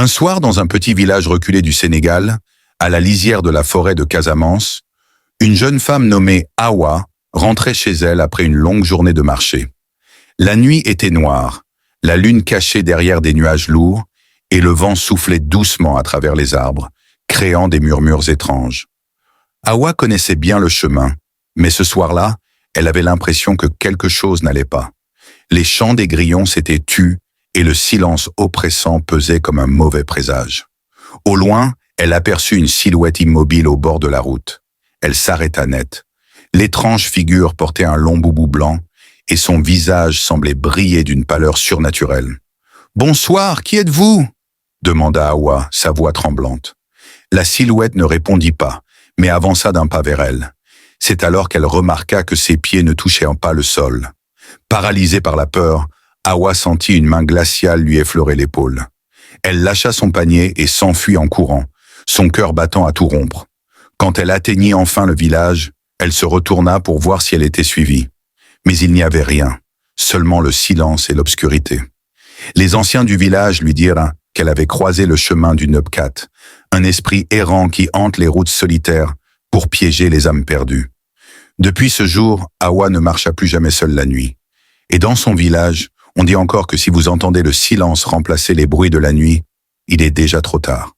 Un soir, dans un petit village reculé du Sénégal, à la lisière de la forêt de Casamance, une jeune femme nommée Awa rentrait chez elle après une longue journée de marché. La nuit était noire, la lune cachée derrière des nuages lourds, et le vent soufflait doucement à travers les arbres, créant des murmures étranges. Awa connaissait bien le chemin, mais ce soir-là, elle avait l'impression que quelque chose n'allait pas. Les chants des grillons s'étaient tus et le silence oppressant pesait comme un mauvais présage. Au loin, elle aperçut une silhouette immobile au bord de la route. Elle s'arrêta net. L'étrange figure portait un long boubou blanc et son visage semblait briller d'une pâleur surnaturelle. « Bonsoir, qui êtes-vous » demanda Awa, sa voix tremblante. La silhouette ne répondit pas, mais avança d'un pas vers elle. C'est alors qu'elle remarqua que ses pieds ne touchaient pas le sol. Paralysée par la peur, Awa sentit une main glaciale lui effleurer l'épaule. Elle lâcha son panier et s'enfuit en courant, son cœur battant à tout rompre. Quand elle atteignit enfin le village, elle se retourna pour voir si elle était suivie. Mais il n'y avait rien, seulement le silence et l'obscurité. Les anciens du village lui dirent qu'elle avait croisé le chemin du Nubkat, un esprit errant qui hante les routes solitaires pour piéger les âmes perdues. Depuis ce jour, Awa ne marcha plus jamais seule la nuit. Et dans son village, on dit encore que si vous entendez le silence remplacer les bruits de la nuit, il est déjà trop tard.